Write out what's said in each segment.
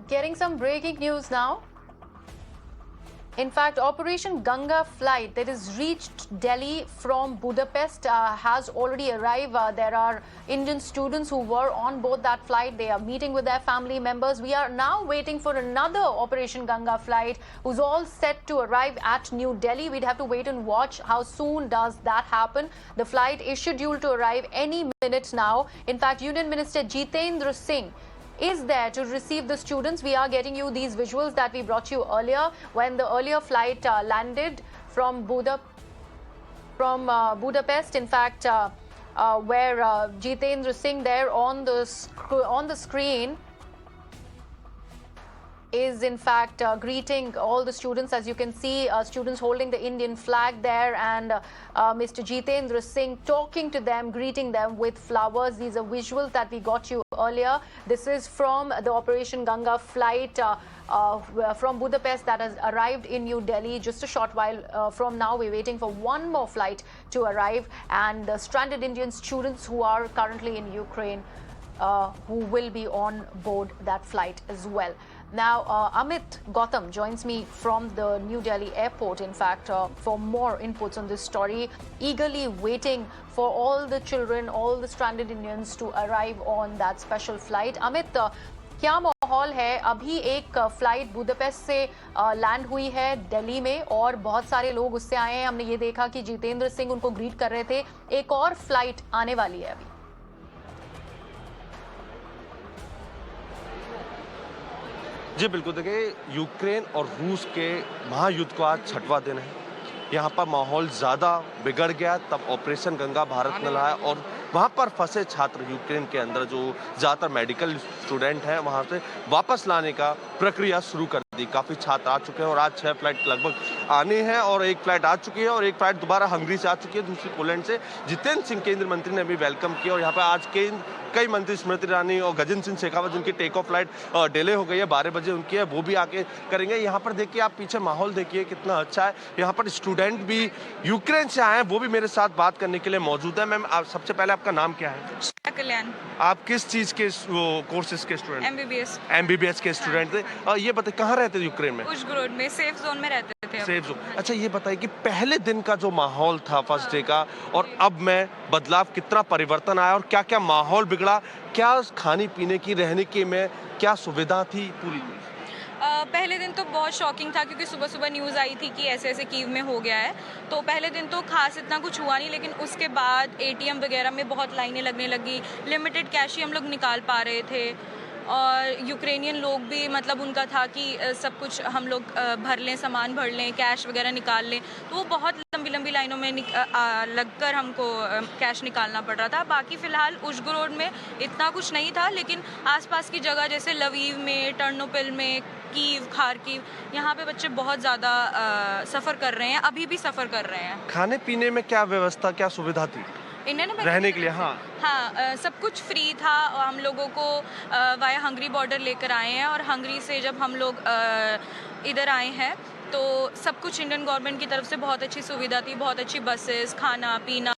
Getting some breaking news now. In fact, Operation Ganga flight that has reached Delhi from Budapest has already arrived. There are Indian students who were on board that flight. They are meeting with their family members. We are now waiting for another Operation Ganga flight who's all set to arrive at New Delhi. We'd have to wait and watch how soon does that happen. The flight is scheduled to arrive any minute now. In fact, Union Minister Jitendra Singh is there to receive the students. We are getting you these visuals that we brought you earlier when the earlier flight landed from Budapest. In fact, where Jitendra Singh there on the screen is in fact greeting all the students. As you can see, students holding the Indian flag there, and Mr. Jitendra Singh talking to them, greeting them with flowers. These are visuals that we got you earlier. This is from the Operation Ganga flight from Budapest that has arrived in New Delhi just a short while from now. We're waiting for one more flight to arrive, and the stranded Indian students who are currently in Ukraine who will be on board that flight as well. Now, Amit Gautam joins me from the New Delhi airport, in fact, for more inputs on this story, eagerly waiting for all the children, all the stranded Indians to arrive on that special flight. Amit, क्या माहौल है? अभी एक flight Budapest से land हुई है दिल्ली में और बहुत सारे लोग उससे आए हैं. हमने ये देखा कि जितेंद्र सिंह उनको ग्रीट कर रहे थे. एक और फ्लाइट आने वाली है अभी. जी बिल्कुल, देखिए यूक्रेन और रूस के महायुद्ध को आज 6वां दिन है. यहाँ पर माहौल ज़्यादा बिगड़ गया तब ऑपरेशन गंगा भारत ने लाया और वहाँ पर फंसे छात्र यूक्रेन के अंदर जो ज़्यादातर मेडिकल स्टूडेंट हैं वहाँ से वापस लाने का प्रक्रिया शुरू कर दी. काफ़ी छात्र आ चुके हैं और आज 6 फ्लाइट लगभग आनी है और एक फ्लाइट आ चुकी है और एक फ्लाइट दोबारा हंगरी से आ चुकी है, दूसरी पोलैंड से. जितेंद्र सिंह केंद्रीय मंत्री ने भी वेलकम किया और यहाँ पर आज कई मंत्री स्मृति ईरानी और गजेंद्र सिंह शेखावत जिनकी टेक ऑफ फ्लाइट डिले हो गई है, 12 बजे उनकी है, वो भी आके करेंगे. यहाँ पर देखिए, आप पीछे माहौल देखिए कितना अच्छा है. यहाँ पर स्टूडेंट भी यूक्रेन से आए हैं, वो भी मेरे साथ बात करने के लिए मौजूद है. मैम, सबसे पहले आपका नाम क्या है? कल्याण. आप किस चीज के कोर्सेज के स्टूडेंट? एमबीबीएस के स्टूडेंट थे. ये बताइए, कहाँ रहते थे यूक्रेन में? उज़्ग्रोड में, सेफ जोन में रहते थे. Safe zone. अच्छा, ये बताइए कि पहले दिन का जो माहौल था फर्स्ट डे का और अब में बदलाव, कितना परिवर्तन आया और क्या क्या माहौल बिगड़ा, क्या खाने पीने की, रहने की में क्या सुविधा थी पूरी? पहले दिन तो बहुत शॉकिंग था क्योंकि सुबह सुबह न्यूज़ आई थी कि ऐसे ऐसे कीव में हो गया है. तो पहले दिन तो खास इतना कुछ हुआ नहीं, लेकिन उसके बाद एटीएम वगैरह में बहुत लाइनें लगने लगी. लिमिटेड कैश ही हम लोग निकाल पा रहे थे और यूक्रेनियन लोग भी, मतलब उनका था कि सब कुछ हम लोग भर लें, सामान भर लें, कैश वगैरह निकाल लें. तो वो बहुत लंबी लंबी लाइनों में लगकर हमको कैश निकालना पड़ रहा था. बाकी फ़िलहाल उज़्ग्रोड में इतना कुछ नहीं था, लेकिन आसपास की जगह जैसे लवीव में, टर्नोपिल में, कीव, खार्किव, यहाँ पे बच्चे बहुत ज़्यादा सफ़र कर रहे हैं, अभी भी सफ़र कर रहे हैं. खाने पीने में क्या व्यवस्था, क्या सुविधा थी रहने के लिए? हाँ, सब कुछ फ्री था. हम लोगों को वाया हंगरी बॉर्डर लेकर आए हैं और हंगरी से जब हम लोग इधर आए हैं तो सब कुछ इंडियन गवर्नमेंट की तरफ से बहुत अच्छी सुविधा थी. बहुत अच्छी बसेस, खाना पीना,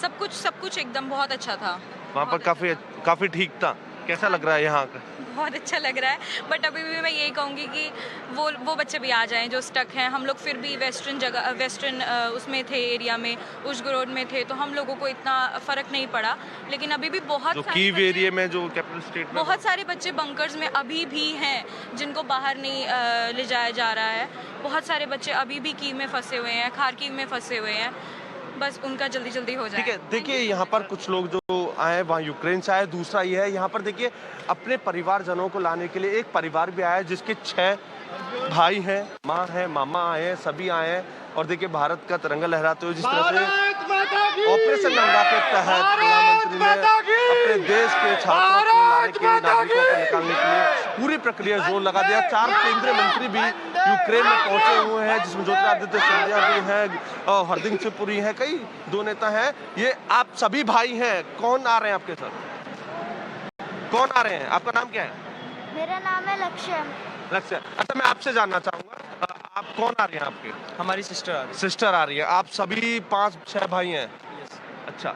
सब कुछ एकदम बहुत अच्छा था. वहाँ पर काफ़ी ठीक था. कैसा लग रहा है यहाँ का? बहुत अच्छा लग रहा है, बट अभी भी मैं यही कहूँगी कि वो बच्चे भी आ जाएं जो स्टक हैं. हम लोग फिर भी वेस्टर्न उसमें थे, एरिया में, उज़्ग्रोड में थे, तो हम लोगों को इतना फ़र्क नहीं पड़ा. लेकिन अभी भी बहुत कीव एरिया में, जो कैपिटल स्टेट में, बहुत सारे बच्चे बंकर्स में अभी भी हैं जिनको बाहर नहीं ले जाया जा रहा है. बहुत सारे बच्चे अभी भी कीव में फंसे हुए हैं, खार्किव में फंसे हुए हैं. बस उनका जल्दी जल्दी हो जाए. ठीक है. देखिए, यहाँ पर कुछ लोग जो आए वहाँ यूक्रेन से आए. दूसरा ये है, यहाँ पर देखिए अपने परिवारजनों को लाने के लिए एक परिवार भी आया है जिसके 6 भाई हैं, माँ है, मामा आए हैं, सभी आए हैं. और देखिए भारत का तिरंगा लहराते हुए जिस तरह से ऑपरेशन गंगा के तहत प्रधानमंत्री ने अपने देश के छात्रों को लाने के लिए, नागरिकों को निकालने के लिए पूरी प्रक्रिया जोर लगा दिया. 4 केंद्रीय मंत्री भी यूक्रेन में पहुंचे हुए हैं, जिसमें ज्योतिरादित्य सिंधिया भी हैं, हरदीप सिंह पुरी हैं, कई 2 नेता हैं. ये आप सभी भाई हैं. कौन आ रहे हैं आपके साथ? कौन आ रहे हैं? आपका नाम क्या है? मेरा नाम है लक्ष्य. अच्छा, मैं आपसे जानना चाहूंगा, आप कौन आ रही हैं? आपके? हमारी सिस्टर आ रही है. आप सभी 5-6 भाई हैं? यस. अच्छा,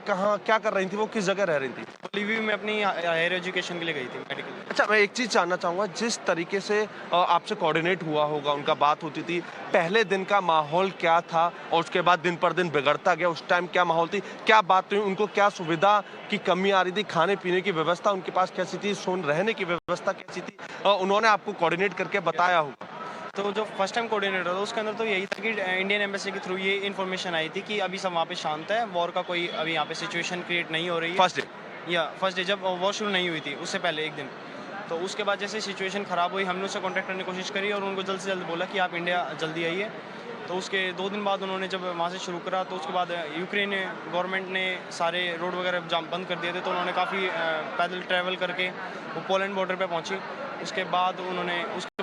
कहाँ क्या कर रही थी वो? किस जगह रह रही थी? लीव में अपनी हायर एजुकेशन के लिए गई थी मेडिकल। अच्छा, मैं एक चीज जानना चाहूंगा, जिस तरीके से आपसे कोऑर्डिनेट हुआ होगा, उनका बात होती थी, पहले दिन का माहौल क्या था और उसके बाद दिन पर दिन बिगड़ता गया, उस टाइम क्या माहौल थी, क्या बात हुई, उनको क्या सुविधा की कमी आ रही थी, खाने पीने की व्यवस्था उनके पास कैसी थी, रहने की व्यवस्था कैसी थी, उन्होंने आपको कोऑर्डिनेट करके बताया होगा? तो जो फर्स्ट टाइम कोऑर्डिनेटर था उसके अंदर तो यही था कि इंडियन एम्बेसी के थ्रू ये इन्फॉर्मेशन आई थी कि अभी सब वहाँ पे शांत है, वॉर का कोई अभी यहाँ पे सिचुएशन क्रिएट नहीं हो रही है। फर्स्ट डे जब वॉर शुरू नहीं हुई थी उससे पहले एक दिन, तो उसके बाद जैसे सिचुएशन ख़राब हुई हमने उससे कॉन्टैक्ट करने की कोशिश करी और उनको जल्द से जल्द बोला कि आप इंडिया जल्दी आइए। तो उसके 2 दिन बाद उन्होंने जब वहाँ से शुरू करा तो उसके बाद यूक्रेन गवर्नमेंट ने सारे रोड वगैरह जाम बंद कर दिए थे, तो उन्होंने काफ़ी पैदल ट्रैवल करके वो पोलैंड बॉर्डर पे पहुँची। उसके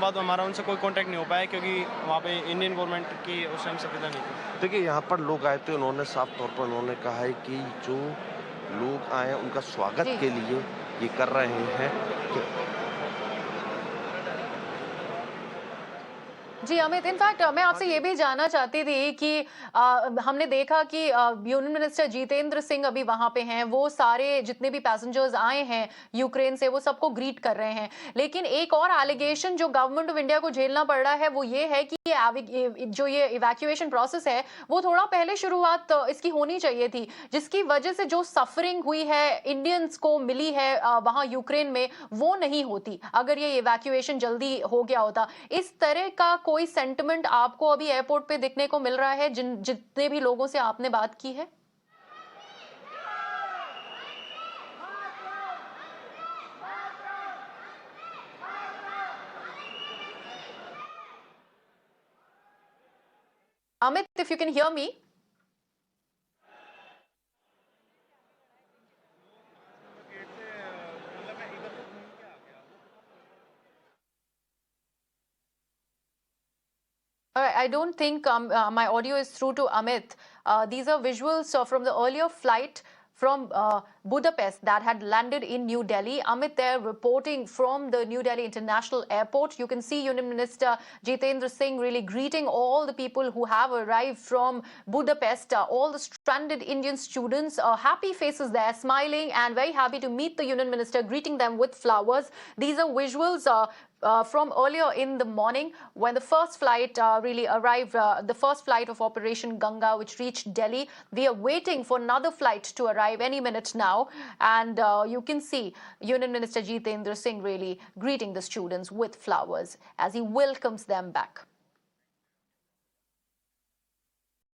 बाद हमारा उनसे कोई कांटेक्ट नहीं हो पाया क्योंकि वहाँ पे इंडियन गवर्नमेंट की उस टाइम सुविधा नहीं थी। देखिए, यहाँ पर लोग आए थे, उन्होंने साफ तौर पर उन्होंने कहा है कि जो लोग आए उनका स्वागत जी। के लिए ये कर रहे हैं कि जी अमित, इनफैक्ट मैं आपसे ये भी जानना चाहती थी कि हमने देखा कि यूनियन मिनिस्टर जितेंद्र सिंह अभी वहां पे हैं, वो सारे जितने भी पैसेंजर्स आए हैं यूक्रेन से वो सबको ग्रीट कर रहे हैं, लेकिन एक और एलिगेशन जो गवर्नमेंट ऑफ इंडिया को झेलना पड़ रहा है वो ये है कि जो ये इवैक्यूएशन प्रोसेस है वो थोड़ा पहले शुरुआत इसकी होनी चाहिए थी, जिसकी वजह से जो सफरिंग हुई है इंडियंस को मिली है वहां यूक्रेन में वो नहीं होती अगर ये इवैक्यूएशन जल्दी हो गया होता। इस तरह का कोई सेंटिमेंट आपको अभी एयरपोर्ट पे दिखने को मिल रहा है जितने भी लोगों से आपने बात की है? Amit, if you can hear me. I don't think my audio is through to Amit. These are visuals from the earlier flight from Budapest that had landed in New Delhi. Amit there reporting from the New Delhi International Airport. You can see Union Minister Jitendra Singh really greeting all the people who have arrived from Budapest, all the stranded Indian students, happy faces there, smiling and very happy to meet the Union Minister, greeting them with flowers. These are visuals from earlier in the morning when the first flight really arrived, the first flight of Operation Ganga, which reached Delhi. We are waiting for another flight to arrive any minute now. And you can see Union Minister Jitendra Singh really greeting the students with flowers as he welcomes them back.